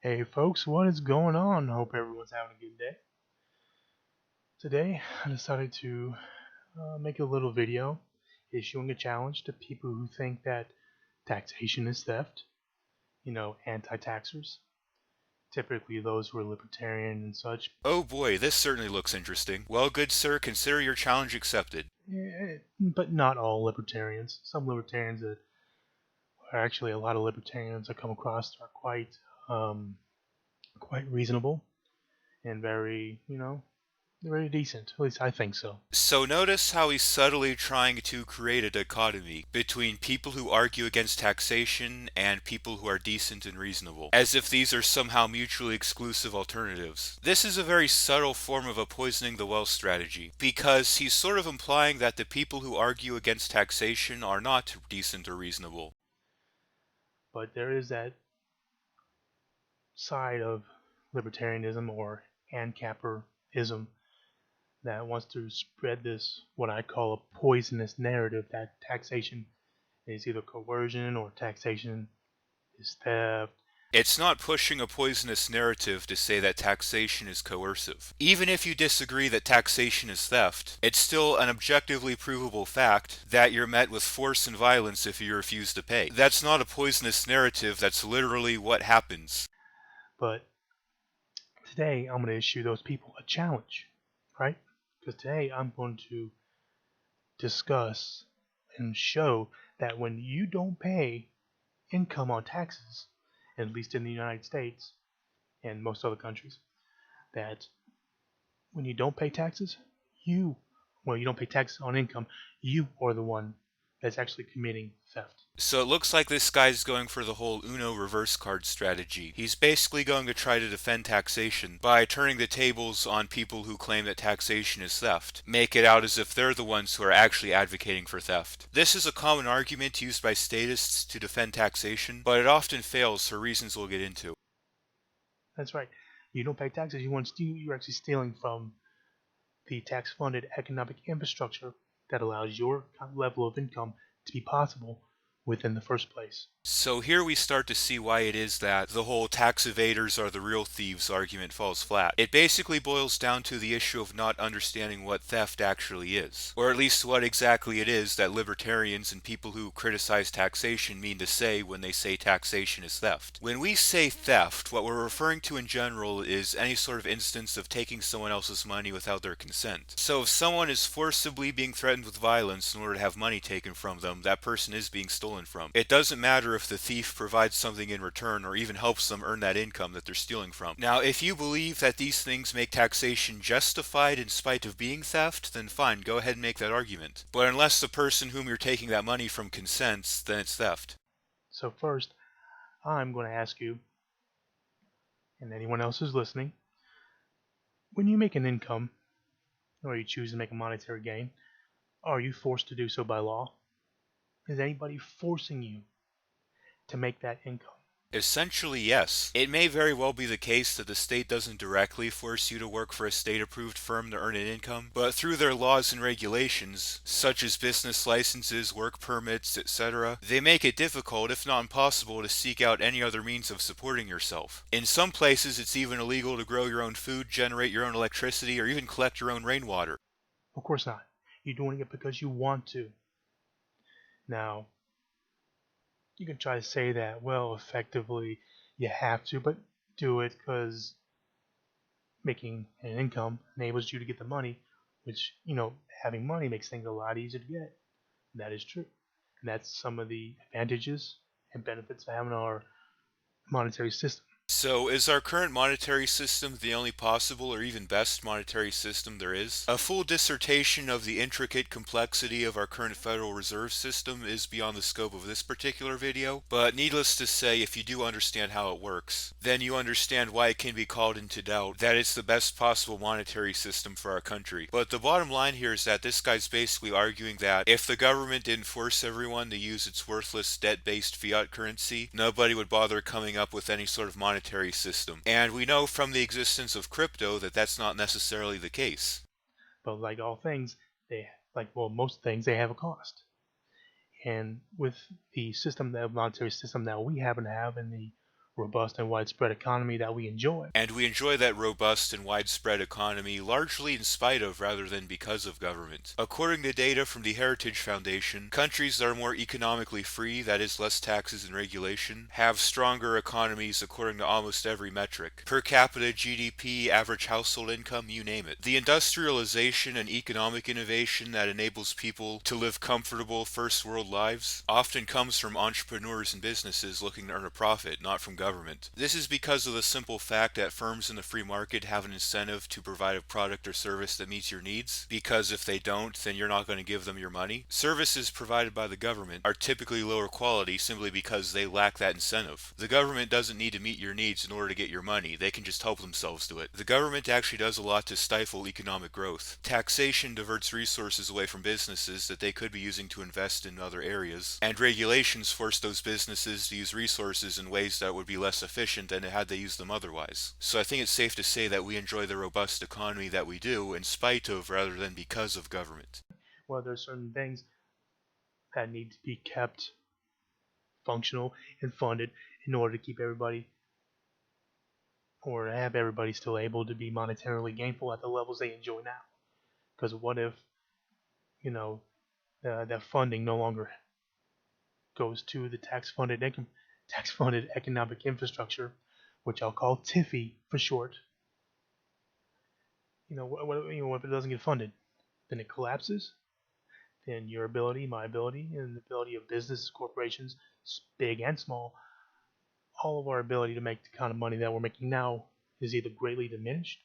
Hey folks, what is going on? Hope everyone's having a good day. Today, I decided to make a little video issuing a challenge to people who think that taxation is theft, anti-taxers, typically those who are libertarian and such, Oh boy, this certainly looks interesting. Well, good sir, consider your challenge accepted. but not all libertarians. Some libertarians are actually a lot of libertarians I come across are um, quite reasonable and very decent. At least I think so. So notice how he's subtly trying to create a dichotomy between people who argue against taxation and people who are decent and reasonable, as if these are somehow mutually exclusive alternatives. This is a very subtle form of a poisoning the well strategy, because he's sort of implying that the people who argue against taxation are not decent or reasonable. But there is that side of libertarianism or ANCAPerism that wants to spread this, what I call a poisonous narrative that taxation is either coercion or taxation is theft. It's not pushing a poisonous narrative to say that taxation is coercive. Even if you disagree that taxation is theft, it's still an objectively provable fact that you're met with force and violence if you refuse to pay. That's not a poisonous narrative, that's literally what happens. But today I'm going to issue those people a challenge, right? Because today I'm going to discuss and show that when you don't pay income on taxes, at least in the United States and most other countries, that when you don't pay taxes, you, you don't pay taxes on income, you are the one that's actually committing theft. So it looks like this guy's going for the whole Uno reverse card strategy. He's basically going to try to defend taxation by turning the tables on people who claim that taxation is theft. Make it out as if they're the ones who are actually advocating for theft. This is a common argument used by statists to defend taxation, but it often fails for reasons we'll get into. That's right. You don't pay taxes, you want to steal, you're actually stealing from the tax funded economic infrastructure that allows your level of income to be possible within the first place. So here we start to see why it is that the whole tax evaders are the real thieves argument falls flat. It basically boils down to the issue of not understanding what theft actually is, or at least what exactly it is that libertarians and people who criticize taxation mean to say when they say taxation is theft. When we say theft, what we're referring to in general is any sort of instance of taking someone else's money without their consent. So if someone is forcibly being threatened with violence in order to have money taken from them, that person is being stolen from. It doesn't matter if the thief provides something in return or even helps them earn that income that they're stealing from. Now, if you believe that these things make taxation justified in spite of being theft, then fine, go ahead and make that argument. But unless the person whom you're taking that money from consents, then it's theft. So, first, I'm going to ask you, and anyone else who's listening, when you make an income or you choose to make a monetary gain, are you forced to do so by law? Is anybody forcing you to make that income? Essentially, yes. It may very well be the case that the state doesn't directly force you to work for a state-approved firm to earn an income, but through their laws and regulations, such as business licenses, work permits, etc., they make it difficult, if not impossible, to seek out any other means of supporting yourself. In some places, it's even illegal to grow your own food, generate your own electricity, or even collect your own rainwater. Of course not. You're doing it because you want to. Now, you can try to say that, well, effectively, you have to, but do it because making an income enables you to get the money, which, having money makes things a lot easier to get. That is true. And that's some of the advantages and benefits of having our monetary system. So, is our current monetary system the only possible or even best monetary system there is? A full dissertation of the intricate complexity of our current Federal Reserve System is beyond the scope of this particular video, but needless to say, if you do understand how it works, then you understand why it can be called into doubt that it's the best possible monetary system for our country. But the bottom line here is that this guy's basically arguing that if the government didn't force everyone to use its worthless debt-based fiat currency, nobody would bother coming up with any sort of monetary system. And we know from the existence of crypto that that's not necessarily the case. But like all things, most things, they have a cost. And with the monetary system that we happen to have in the robust and widespread economy that we enjoy. And we enjoy that robust and widespread economy largely in spite of rather than because of government. According to data from the Heritage Foundation, countries that are more economically free, that is less taxes and regulation, have stronger economies according to almost every metric. Per capita GDP, average household income, you name it. The industrialization and economic innovation that enables people to live comfortable first world lives often comes from entrepreneurs and businesses looking to earn a profit, not from government. This is because of the simple fact that firms in the free market have an incentive to provide a product or service that meets your needs, because if they don't, then you're not going to give them your money. Services provided by the government are typically lower quality simply because they lack that incentive. The government doesn't need to meet your needs in order to get your money, they can just help themselves to it. The government actually does a lot to stifle economic growth. Taxation diverts resources away from businesses that they could be using to invest in other areas, and regulations force those businesses to use resources in ways that would be less efficient than had they used them otherwise. So I think it's safe to say that we enjoy the robust economy that we do in spite of rather than because of government. Well, there's certain things that need to be kept functional and funded in order to keep everybody or have everybody still able to be monetarily gainful at the levels they enjoy now. Because what if, you know, that funding no longer goes to the tax-funded economic infrastructure, which I'll call TIFI for short. What if it doesn't get funded? Then it collapses. Then your ability, my ability, and the ability of businesses, corporations, big and small, all of our ability to make the kind of money that we're making now is either greatly diminished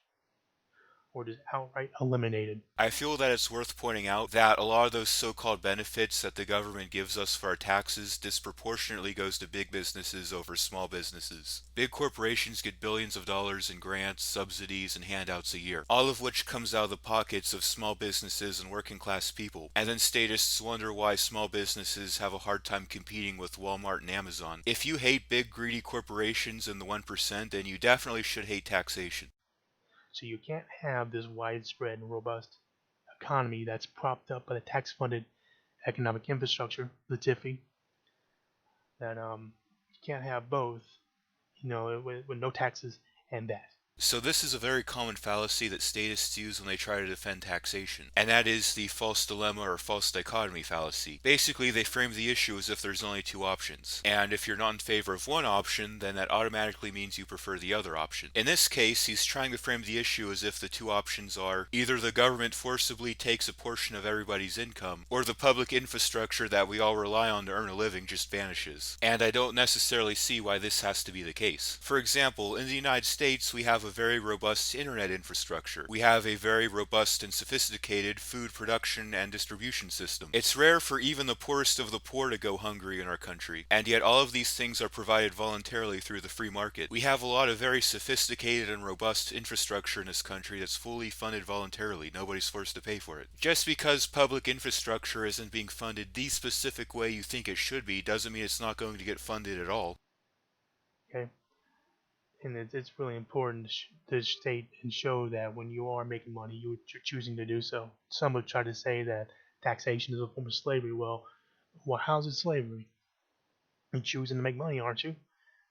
or just outright eliminated. I feel that it's worth pointing out that a lot of those so-called benefits that the government gives us for our taxes disproportionately goes to big businesses over small businesses. Big corporations get billions of dollars in grants, subsidies, and handouts a year, all of which comes out of the pockets of small businesses and working class people. And then statists wonder why small businesses have a hard time competing with Walmart and Amazon. If you hate big greedy corporations and the 1%, then you definitely should hate taxation. So you can't have this widespread and robust economy that's propped up by the tax-funded economic infrastructure, the TIFI, that you can't have both, with no taxes and that. So this is a very common fallacy that statists use when they try to defend taxation, and that is the false dilemma or false dichotomy fallacy. Basically, they frame the issue as if there's only two options, and if you're not in favor of one option, then that automatically means you prefer the other option. In this case, he's trying to frame the issue as if the two options are either the government forcibly takes a portion of everybody's income, or the public infrastructure that we all rely on to earn a living just vanishes. And I don't necessarily see why this has to be the case. For example, in the United States, we have a very robust internet infrastructure. We have a very robust and sophisticated food production and distribution system. It's rare for even the poorest of the poor to go hungry in our country, and yet all of these things are provided voluntarily through the free market. We have a lot of very sophisticated and robust infrastructure in this country that's fully funded voluntarily. Nobody's forced to pay for it. Just because public infrastructure isn't being funded the specific way you think it should be doesn't mean it's not going to get funded at all. Okay, and it's really important to state and show that when you are making money, you're choosing to do so. Some would try to say that taxation is a form of slavery. Well, how's it slavery? You're choosing to make money, aren't you?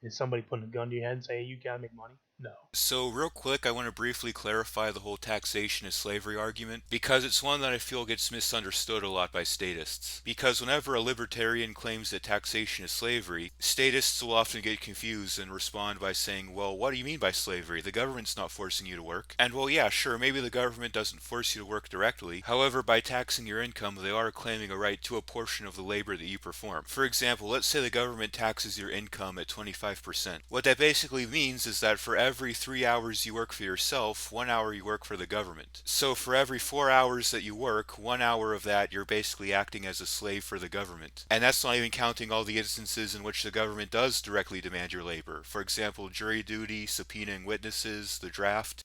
Is somebody putting a gun to your head and say, hey, you gotta make money? No. So, real quick, I want to briefly clarify the whole taxation is slavery argument, because it's one that I feel gets misunderstood a lot by statists. Because whenever a libertarian claims that taxation is slavery, statists will often get confused and respond by saying, well, what do you mean by slavery? The government's not forcing you to work. And well, yeah, sure, maybe the government doesn't force you to work directly. However, by taxing your income, they are claiming a right to a portion of the labor that you perform. For example, let's say the government taxes your income at 25%. What that basically means is that for every 3 hours you work for yourself, 1 hour you work for the government. So for every 4 hours that you work, 1 hour of that you're basically acting as a slave for the government. And that's not even counting all the instances in which the government does directly demand your labor. For example, jury duty, subpoenaing witnesses, the draft.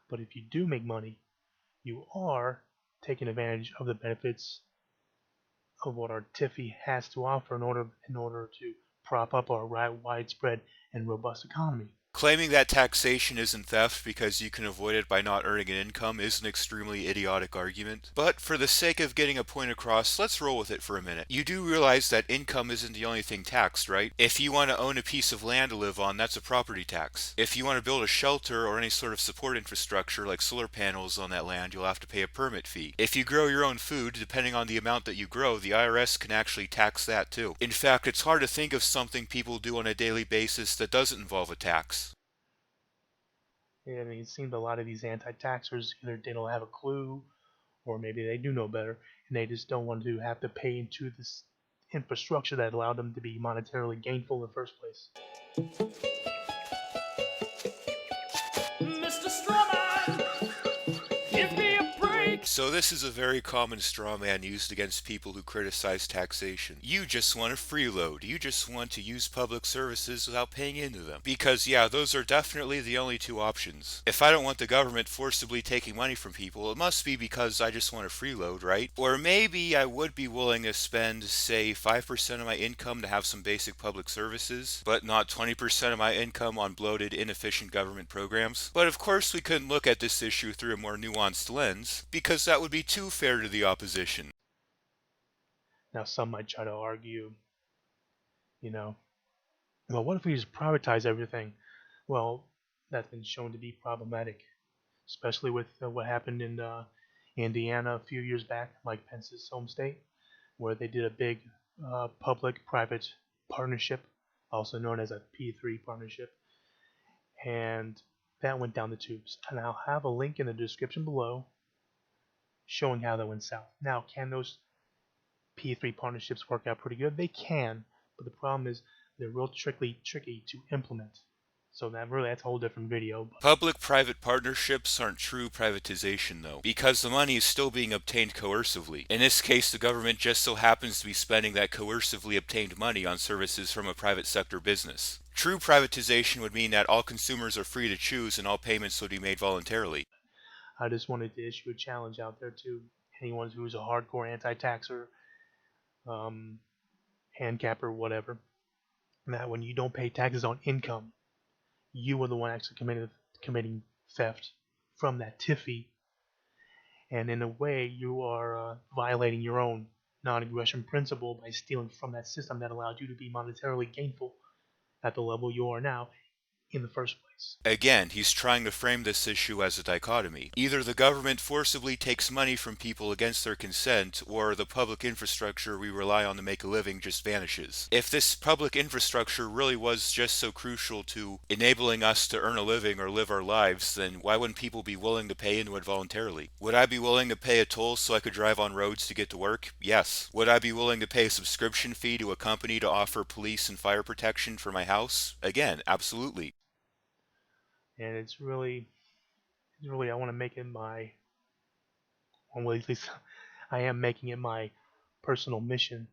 But if you do make money, you are taking advantage of the benefits of what our TIFI has to offer in order to prop up our widespread and robust economy. Claiming that taxation isn't theft because you can avoid it by not earning an income is an extremely idiotic argument. But for the sake of getting a point across, let's roll with it for a minute. You do realize that income isn't the only thing taxed, right? If you want to own a piece of land to live on, that's a property tax. If you want to build a shelter or any sort of support infrastructure like solar panels on that land, you'll have to pay a permit fee. If you grow your own food, depending on the amount that you grow, the IRS can actually tax that too. In fact, it's hard to think of something people do on a daily basis that doesn't involve a tax. I mean, it seems a lot of these anti-taxers either they don't have a clue, or maybe they do know better, and they just don't want to have to pay into this infrastructure that allowed them to be monetarily gainful in the first place. Mr. Strawman, give me a break. So this is a very common straw man used against people who criticize taxation. You just want a freeload. You just want to use public services without paying into them. Because yeah, those are definitely the only two options. If I don't want the government forcibly taking money from people, it must be because I just want a freeload, right? Or maybe I would be willing to spend, say, 5% of my income to have some basic public services, but not 20% of my income on bloated, inefficient government programs. But of course we couldn't look at this issue through a more nuanced lens, because that would be too fair to the opposition. Now, some might try to argue, you know, well, what if we just privatize everything? Well, that's been shown to be problematic, especially with what happened in Indiana a few years back, Mike Pence's home state, where they did a big public-private partnership, also known as a P3 partnership, and that went down the tubes. And I'll have a link in the description below showing how that went south. Now, can those P3 partnerships work out pretty good? They can, but the problem is they're real tricky to implement. So that's a whole different video. Public-private partnerships aren't true privatization, though, because the money is still being obtained coercively. In this case, the government just so happens to be spending that coercively obtained money on services from a private sector business. True privatization would mean that all consumers are free to choose and all payments would be made voluntarily. I just wanted to issue a challenge out there to anyone who's a hardcore anti-taxer, um, handcapper, whatever, that when you don't pay taxes on income, you are the one actually committing theft from that TIFI, and in a way you are violating your own non-aggression principle by stealing from that system that allowed you to be monetarily gainful at the level you are now in the first place. Again, he's trying to frame this issue as a dichotomy. Either the government forcibly takes money from people against their consent, or the public infrastructure we rely on to make a living just vanishes. If this public infrastructure really was just so crucial to enabling us to earn a living or live our lives, then why wouldn't people be willing to pay into it voluntarily? Would I be willing to pay a toll so I could drive on roads to get to work? Yes. Would I be willing to pay a subscription fee to a company to offer police and fire protection for my house? Again, absolutely. And I want to make it my, well, at least I am making it my personal mission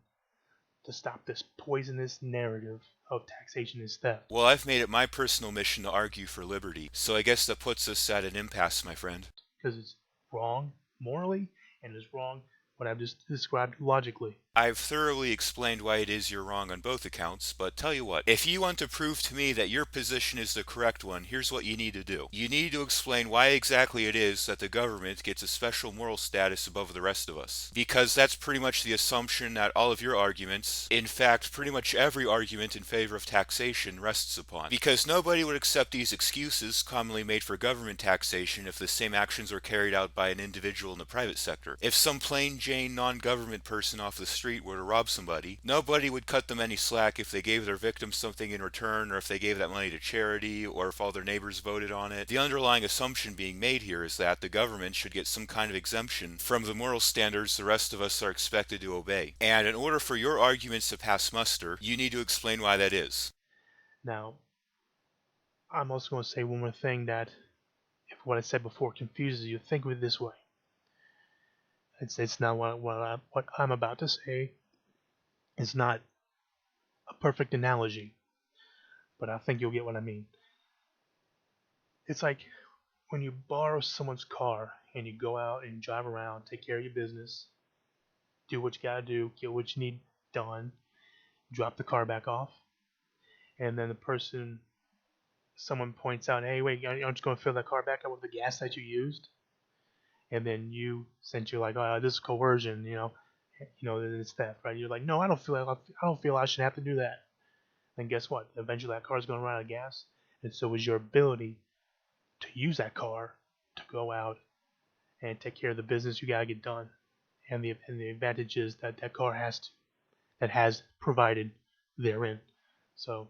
to stop this poisonous narrative of taxation is theft. Well, I've made it my personal mission to argue for liberty, so I guess that puts us at an impasse, my friend. Because it's wrong morally and it's wrong what I've just described logically. I've thoroughly explained why it is you're wrong on both accounts, but tell you what, if you want to prove to me that your position is the correct one, here's what you need to do. You need to explain why exactly it is that the government gets a special moral status above the rest of us. Because that's pretty much the assumption that all of your arguments, in fact, pretty much every argument in favor of taxation rests upon. Because nobody would accept these excuses commonly made for government taxation if the same actions were carried out by an individual in the private sector. If some plain Jane non-government person off the street were to rob somebody, nobody would cut them any slack if they gave their victims something in return, or if they gave that money to charity, or if all their neighbors voted on it. The underlying assumption being made here is that the government should get some kind of exemption from the moral standards the rest of us are expected to obey. And in order for your arguments to pass muster, you need to explain why that is. Now, I'm also going to say one more thing that, if what I said before confuses you, think of it this way. It's not what I'm about to say is not a perfect analogy, but I think you'll get what I mean. It's like when you borrow someone's car and you go out and you drive around, take care of your business, do what you gotta do, get what you need done, drop the car back off, and then the person someone points out, hey, wait, aren't you going to fill that car back up with the gas that you used? And then since you're like, oh, this is coercion, it's theft, right? You're like, no, I don't feel I should have to do that. Then guess what? Eventually, that car's going to run out of gas, and so is your ability to use that car to go out and take care of the business you gotta get done, and the advantages that that car has provided therein. So,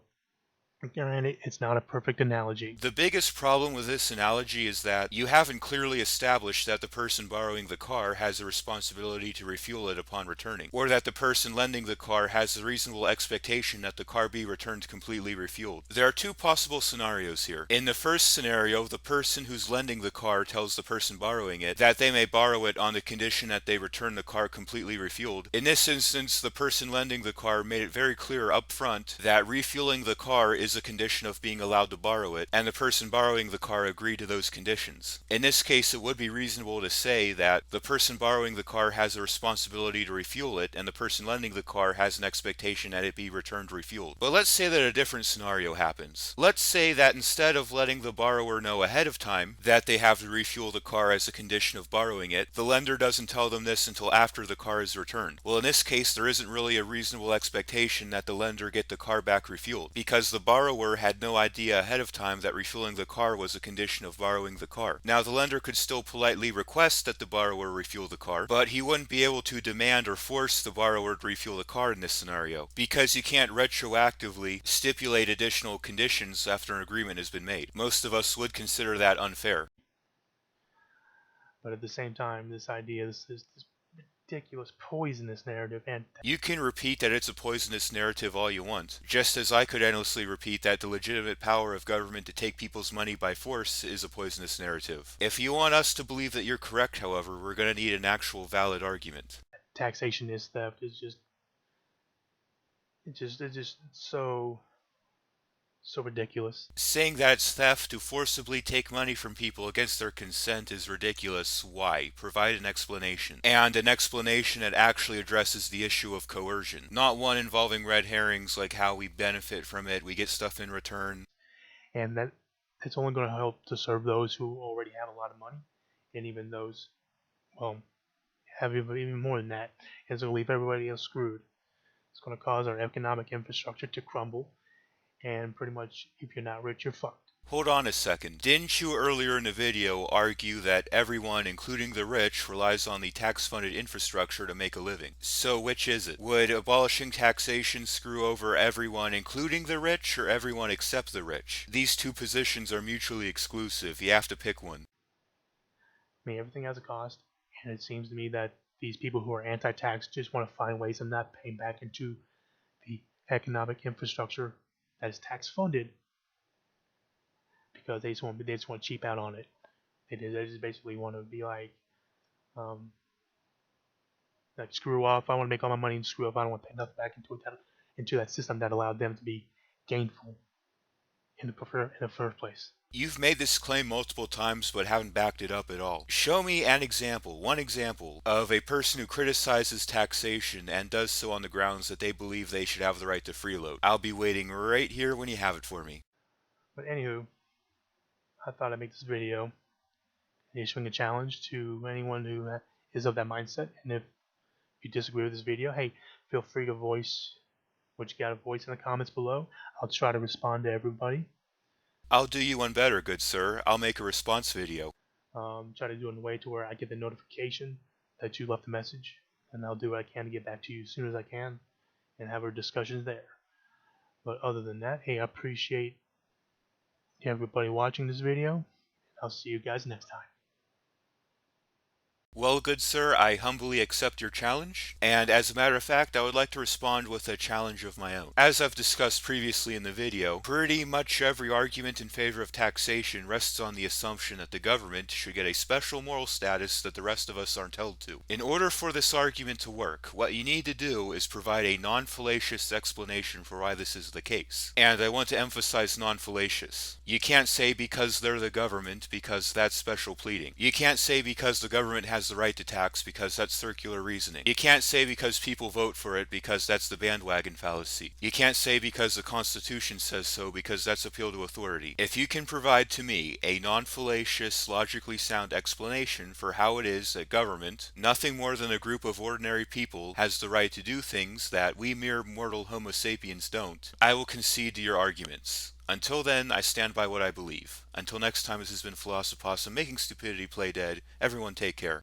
granted, it's not a perfect analogy. The biggest problem with this analogy is that you haven't clearly established that the person borrowing the car has a responsibility to refuel it upon returning, or that the person lending the car has a reasonable expectation that the car be returned completely refueled. There are two possible scenarios here. In the first scenario, the person who's lending the car tells the person borrowing it that they may borrow it on the condition that they return the car completely refueled. In this instance, the person lending the car made it very clear up front that refueling the car is a condition of being allowed to borrow it, and the person borrowing the car agreed to those conditions. In this case, it would be reasonable to say that the person borrowing the car has a responsibility to refuel it, and the person lending the car has an expectation that it be returned refueled. But let's say that a different scenario happens. Let's say that instead of letting the borrower know ahead of time that they have to refuel the car as a condition of borrowing it, the lender doesn't tell them this until after the car is returned. Well, in this case, there isn't really a reasonable expectation that the lender get the car back refueled, because the borrower had no idea ahead of time that refueling the car was a condition of borrowing the car. Now, the lender could still politely request that the borrower refuel the car, but he wouldn't be able to demand or force the borrower to refuel the car in this scenario, because you can't retroactively stipulate additional conditions after an agreement has been made. Most of us would consider that unfair. But at the same time, this idea, this ridiculous, poisonous narrative, and You can repeat that it's a poisonous narrative all you want, just as I could endlessly repeat that the legitimate power of government to take people's money by force is a poisonous narrative. If you want us to believe that you're correct, however, we're going to need an actual valid argument. taxation is theft is it's just so ridiculous. Saying that it's theft to forcibly take money from people against their consent is ridiculous. Why? Provide an explanation. And an explanation that actually addresses the issue of coercion, not one involving red herrings like how we benefit from it, we get stuff in return. And that's only going to help to serve those who already have a lot of money, and even those, well, have even more than that. It's going to leave everybody else screwed. It's going to cause our economic infrastructure to crumble, and pretty much, if you're not rich, you're fucked. Hold on a second. Didn't you earlier in the video argue that everyone, including the rich, relies on the tax-funded infrastructure to make a living? So which is it? Would abolishing taxation screw over everyone, including the rich, or everyone except the rich? These two positions are mutually exclusive. You have to pick one. I mean, everything has a cost, and it seems to me that these people who are anti-tax just want to find ways of not paying back into the economic infrastructure that is tax-funded, because they just want to cheap out on it. They just basically want to be um, like screw off. I want to make all my money and screw off. I don't want to pay nothing back into that system that allowed them to be gainful in the first place. You've made this claim multiple times but haven't backed it up at all. Show me an example, one example, of a person who criticizes taxation and does so on the grounds that they believe they should have the right to freeload. I'll be waiting right here when you have it for me. But anywho, I thought I'd make this video issuing a challenge to anyone who is of that mindset. And if you disagree with this video, hey, feel free to voice what you got to voice in the comments below. I'll try to respond to everybody. I'll do you one better, good sir. I'll make a response video. Try to do it in a way to where I get the notification that you left a message, and I'll do what I can to get back to you as soon as I can and have our discussions there. But other than that, hey, I appreciate everybody watching this video. I'll see you guys next time. Well, good sir, I humbly accept your challenge, and as a matter of fact, I would like to respond with a challenge of my own. As I've discussed previously in the video, pretty much every argument in favor of taxation rests on the assumption that the government should get a special moral status that the rest of us aren't held to. In order for this argument to work, what you need to do is provide a non-fallacious explanation for why this is the case. And I want to emphasize non-fallacious. You can't say because they're the government, because that's special pleading. You can't say because the government has has the right to tax because that's circular reasoning. You can't say because people vote for it because that's the bandwagon fallacy. You can't say because the Constitution says so because that's appeal to authority. If you can provide to me a non-fallacious, logically sound explanation for how it is that government, nothing more than a group of ordinary people, has the right to do things that we mere mortal Homo sapiens don't, I will concede to your arguments. Until then, I stand by what I believe. Until next time, this has been Philosopos, making stupidity play dead. Everyone take care.